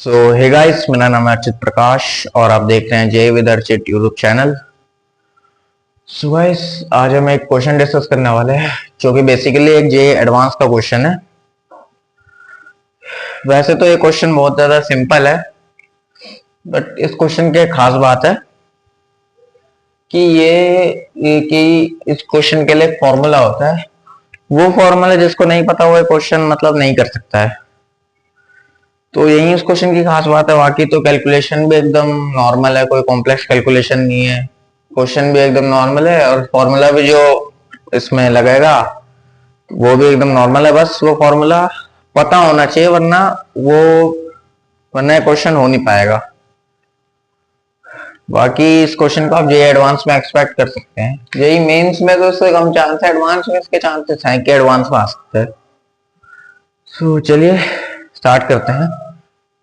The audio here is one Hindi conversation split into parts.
सो हे गाइस, मेरा नाम है अर्चित प्रकाश और आप देख रहे हैं जय with Archit YouTube channel. So guys, आज हम एक क्वेश्चन डिस्कस करने वाले हैं जो कि बेसिकली एक जे एडवांस का क्वेश्चन है। वैसे तो ये क्वेश्चन बहुत ज्यादा सिंपल है, बट इस क्वेश्चन की एक खास बात है कि कि इस क्वेश्चन के लिए फॉर्मूला होता है। वो फॉर्मूला जिसको नहीं पता वो क्वेश्चन मतलब नहीं कर सकता है। तो यही इस क्वेश्चन की खास बात है। बाकी तो कैलकुलेशन भी एकदम नॉर्मल है, कोई कॉम्प्लेक्स कैलकुलेशन नहीं है। क्वेश्चन भी एकदम नॉर्मल है और फॉर्मूला भी जो इसमें लगेगा वो भी एकदम नॉर्मल है। बस वो फॉर्मूला पता होना चाहिए, वरना क्वेश्चन हो नहीं पाएगा। बाकी इस क्वेश्चन को आप जे एडवांस में एक्सपेक्ट कर सकते हैं। जेई मेंस में तो इससे कम चांस है, एडवांस में इसके चांसेस हैं कि एडवांस में आ सकते हैं। सो चलिए स्टार्ट करते हैं।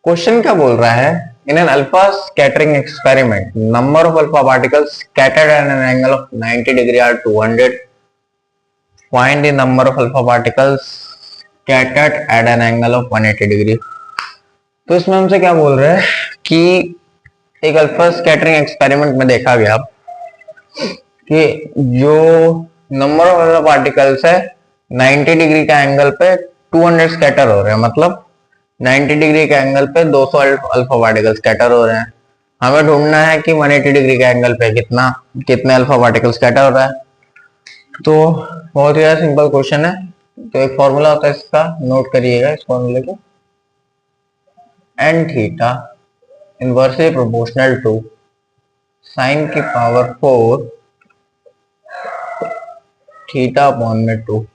क्वेश्चन क्या बोल रहा है, in an alpha scattering experiment number of alpha particles scattered at an angle of 90 degree are 200, find the number of alpha particles scattered at an angle of 180 degree. तो इसमें हमसे क्या बोल रहे हैं कि एक अल्फा स्कैटरिंग एक्सपेरिमेंट में देखा गया कि जो नंबर ऑफ अल्फा पार्टिकल्स है 90 डिग्री का एंगल पे 200 स्कैटर हो रहे हैं। मतलब 90 डिग्री के एंगल पे 200 अल्फा पार्टिकल स्कैटर हो रहे हैं। हमें ढूंढना है कि 180 डिग्री के एंगल पे कितने अल्फा पार्टिकल स्कैटर हो रहा है। तो बहुत ही सिंपल क्वेश्चन है। तो एक फॉर्मूला होता है इसका, नोट करिएगा इस फॉर्मूले को। N theta inversely proportional to sine की पावर 4 थीटा अपॉन में 2।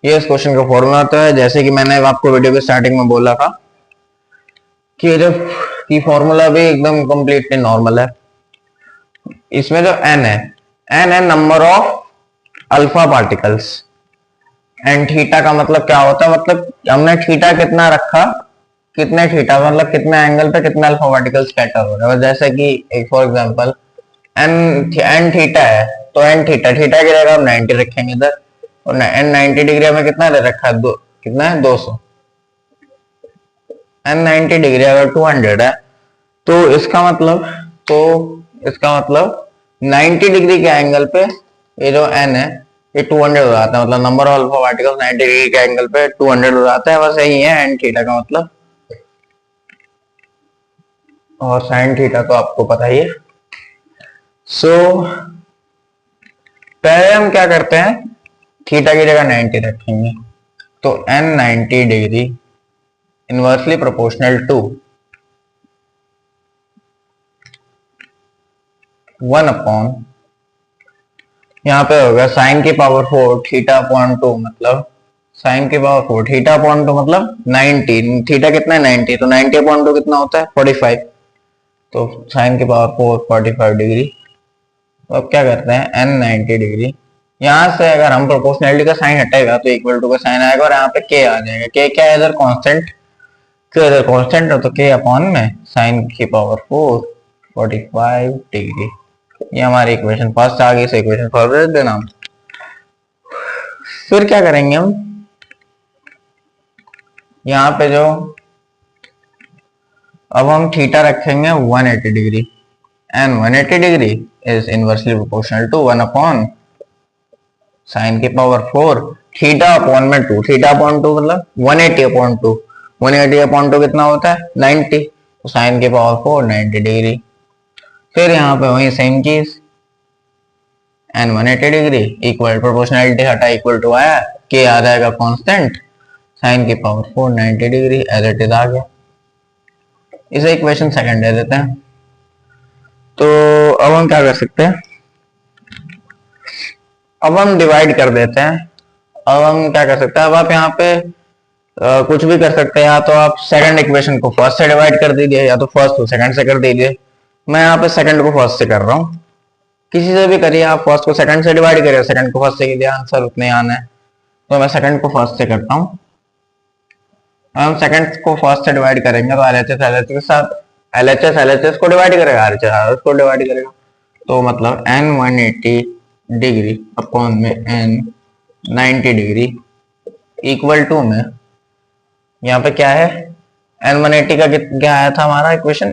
ये इस क्वेश्चन का फॉर्मूला होता है। जैसे कि मैंने आपको वीडियो के स्टार्टिंग में बोला था कि जब की फॉर्मूला भी एकदम कंप्लीटली नॉर्मल है। इसमें जो n है number of alpha particles. And theta का मतलब क्या होता है, मतलब हमने थीटा कितना रखा, कितने थीटा मतलब कितने एंगल पे कितने अल्फा पार्टिकल स्कैटर हो रहे हैं। जैसे कि एक फॉर एग्जांपल एन थीटा है तो एन थीटा थीटा की जगह हम 90 रखेंगे इधर, और एन 90 डिग्री में कितना दे रखा है, कितना है 200। एन 90 डिग्री अगर 200 है तो इसका मतलब 90 डिग्री के एंगल पे ये जो n है ये 200 हो जाता है। मतलब number of alpha particles 90 degree के एंगल पे 200 हो जाता है। बस यही है एन थीटा का मतलब। और साइन थीटा तो आपको पता ही है। सो पहले हम क्या करते हैं, थीटा की जगह 90 रखेंगे। तो n 90 degree inversely proportional to 1 upon, यहाँ पे होगा साइन की पावर 4 थीटा अपॉन 2, मतलब साइन की पावर 4 थीटा अपॉन 2 मतलब 90। थीटा कितना है 90, तो 90 अपॉन 2 कितना होता है 45। तो साइन की पावर 4 45 डिग्री। तो अब क्या करते हैं n 90 डिग्री, यहाँ से अगर हम प्रोपोर्शनलिटी का साइन हटेगा तो इक्वल टू का साइन आएगा और यहाँ पे k आ जाएगा। k क्या है इधर कांस्टेंट, k इधर कांस्टेंट है तो k अपॉन में साइन की पावर 4 45 डिग्री। ये हमारी इक्वेशन फर्स्ट आ गई। इस इक्वेशन फॉर्मूला देना। फिर क्या करेंगे हम, यहाँ पे जो अब हम थीटा रखेंगे 180 degree and 180 degree is inversely proportional to 1 upon sine की पावर 4 थीटा अपॉन में 2। थीटा अपॉन 2 मतलब 180 अपॉन 2। 180 अपॉन 2 कितना होता है 90, तो साइन की पावर 4 90 डिग्री। फिर यहाँ पे वही सेम चीज एन 180 डिग्री इक्वल प्रोपोर्शनलिटी हटा इक्वल टू आया, के आ जाएगा कांस्टेंट, साइन की power 4 90 degree as it is आ गया। इसे इक्वेशन सेकंड दे देते हैं। तो अब हम क्या कर सकते हैं, अब हम डिवाइड कर देते हैं। अब हम क्या कर सकते हैं, अब आप यहाँ पे कुछ भी कर सकते हैं। या तो आप सेकंड इक्वेशन को फर्स्ट से डिवाइड कर दीजिए या तो फर्स्ट को सेकंड से कर दीजिए। मैं यहाँ पे सेकंड को फर्स्ट से कर रहा हूँ। किसी से भी करिए, आप फर्स्ट को सेकंड से डिवाइड करिए, सेकंड को फर्स्ट से कीजिए, आंसर उतने आना है। तो मैं सेकंड को फर्स्ट से करता हूँ। हम सेकंड को फर्स्ट से डिवाइड करेंगे तो एलएचएस के साथ एलएचएस को डिवाइड करेगा, आरएचएस को डिवाइड करेगा। तो मतलब n 180 डिग्री अपॉन में n 90 डिग्री इक्वल टू में यहाँ पे क्या है n180 का क्या आया था हमारा इक्वेशन,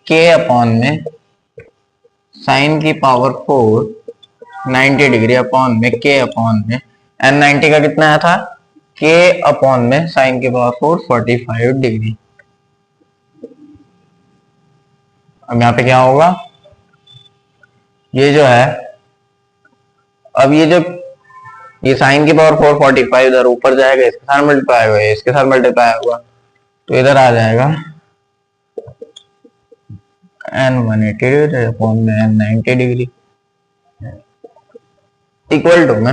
k अपॉन में साइन की पावर 4 90 डिग्री अपॉन में k अपॉन में n90 का कितना आया था, k अपॉन में साइन की पावर 4 45 डिग्री। अब यहाँ पे क्या होगा, ये जो है, अब ये साइन की पावर 445 इधर ऊपर जाएगा, इसके साथ मल्टीप्लाई होगा, इसके साथ मल्टीप्लाई होगा, तो इधर आ जाएगा n180 अपॉन में n90 डिग्री इक्वल टू में,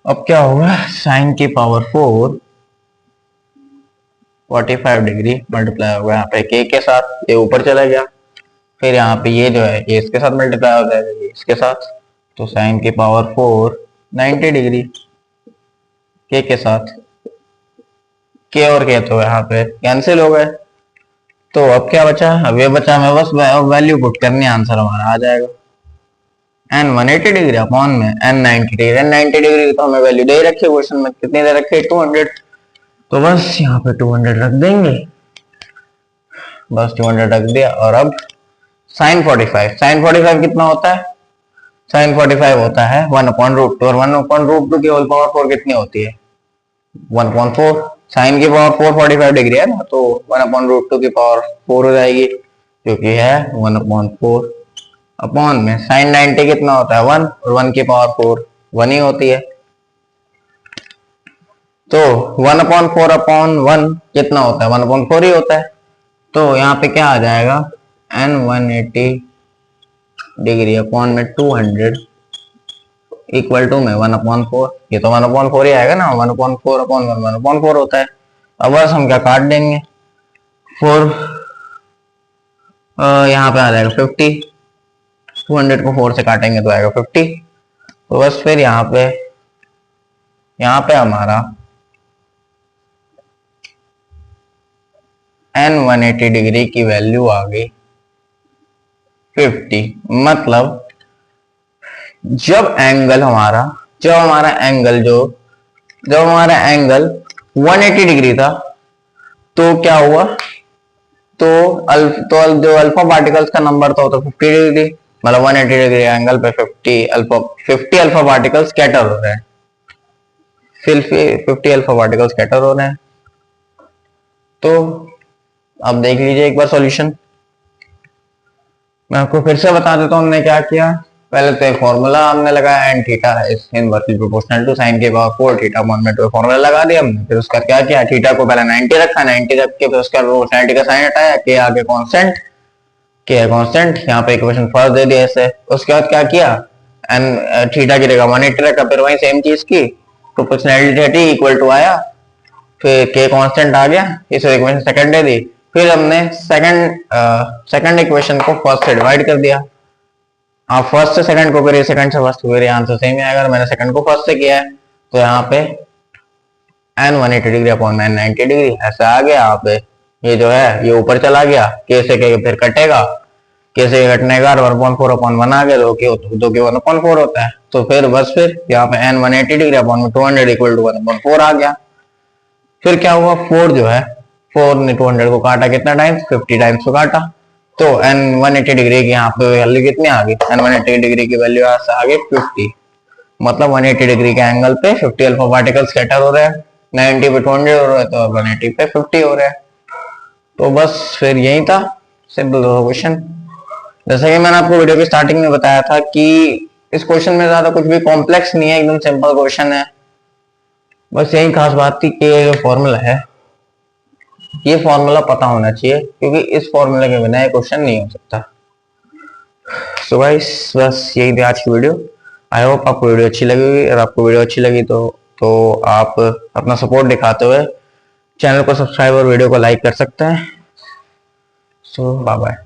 अब क्या होगा, साइन की पावर 4 45 डिग्री मल्टीप्लाई होगा यहाँ पे k के साथ, ये ऊपर चला गया, फिर यहाँ पे ये जो है ये इसके साथ मल्टीप्लाई हो जाएगा, ये इसके साथ, तो साइन की पावर 4 90 डिग्री k के साथ, k और k तो यहाँ पे कैंसिल हो गए, तो अब क्या बचा, अब ये बचा, हमें बस वैल्यू पुट करनी, आंसर हमारा आ जाएगा n180 डिग्री अपॉन में n90 डिग्री। n90 डिग्री तो हमें वैल्यू दे रखी है क्वेश्चन में, कितनी दे रखी है 200, तो बस यहाँ पे 200 रख देंगे, बस 200 रख दिया। और अब साइन 45 कितना होता है, साइन 45 होता है 1/√2, और 1/√2 की होल पावर 4 कितनी होती है 1/4, साइन की पावर 4 45 डिग्री है ना, तो 1/√2 की पावर 4 हो जाएगी, जो कि है 1/4 अपॉन में साइन 90 कितना होता है 1, और 1 की पावर 4 1 ही होती है, तो 1/4 अपॉन 1 कितना होता है 1/4 ही होता है, तो यहाँ पे क्या आ जाएगा n180 डिग्री अपॉन में 200 इक्वल टू में 1/4, ये तो 1/4 ही आएगा ना, 1/4 अपॉन 1/4 होता है। अब बस हम क्या काट देंगे, 4 यहाँ पे आ जाएगा 50, 200 को 4 से काटेंगे तो आएगा 50, तो बस फिर यहाँ पे हमारा n180 डिग्री की वैल्यू आ गई 50। मतलब जब हमारा एंगल 180 डिग्री था, तो क्या हुआ, तो जो अल्फा पार्टिकल्स का नंबर था वो तो 50 डिग्री, मतलब 180 डिग्री एंगल पे 50 अल्फा पार्टिकल्स स्कैटर हो रहे हैं, फिर 50 अल्फा पार्टिकल्स स्कैटर हो रहे हैं। तो अब देख लीजिए एक बार सॉल्यूशन, मैं आपको फिर से बता देता हूँ हमने क्या किया। पहले तो एक फॉर्मूला हमने लगाया, N theta is inversely proportional to sine के पावर 4 थीटा अपॉन में 2, फॉर्मूला लगा दिया हमने। फिर उसका क्या किया, थीटा को पहले 90 रखा, 90 रख के फिर उसका 90 का साइन हटाया, के आगे कांस्टेंट, के है कांस्टेंट, यहाँ पे इक्वेशन फर्स्ट दे दिया ऐसे। उसके बाद क्या किया, एन थीटा की जगह 180 रखा, फिर वही सेम चीज की प्रोपोर्शनैलिटी इक्वल टू आया, फिर के कांस्टेंट आ गया, इस इक्वेशन सेकंड दे दी, फिर हमने सेकंड इक्वेशन को फर्स्ट से डिवाइड कर दिया। आप फर्स्ट से सेकंड को करिए, सेकंड से फर्स्ट को करिए, आंसर सेम ही आएगा। मैंने सेकंड को फर्स्ट से किया है, तो यहाँ पे n180 डिग्री अपॉन में n90 डिग्री ऐसा आ गया। यहाँ पे ये जो है ये ऊपर चला गया, के से के फिर कटेगा, के से कटने का 1/4 अपॉन 1 आ गया, दो के 1/4 होता है। तो फिर बस फिर यहाँ पे n180 डिग्री अपॉन में 200 इक्वल टू 1/4 आ गया। फिर क्या हुआ, 4 जो है 4 ने 200 को काटा कितना टाइम्स, 50 टाइम्स को काटा, तो n180 डिग्री की यहाँ पे वैल्यू कितनी आ गई, n180 डिग्री की वैल्यू आ गई 50। मतलब 180 डिग्री के एंगल पे 50 अल्फा पार्टिकल स्कैटर हो रहे हैं, 90 पे 200 हो रहे हैं, तो 180 पे 50 हो रहे हैं। तो बस फिर यही था, सिंपल क्वेश्चन। जैसे कि मैंने आपको वीडियो की स्टार्टिंग में बताया था कि इस क्वेश्चन में ज्यादा कुछ भी कॉम्प्लेक्स नहीं है, एकदम सिंपल क्वेश्चन है। बस यही खास बात थी कि ये फॉर्मूला है, ये फॉर्मूला पता होना चाहिए, क्योंकि इस फॉर्मूला के बिना ये क्वेश्चन नहीं हो सकता। सो गाइस बस यही थी आज की वीडियो। आई होप आपको वीडियो अच्छी लगी होगी। अगर आपको वीडियो अच्छी लगी तो आप अपना सपोर्ट दिखाते हुए चैनल को सब्सक्राइब और वीडियो को लाइक कर सकते हैं। सो बाय बाय।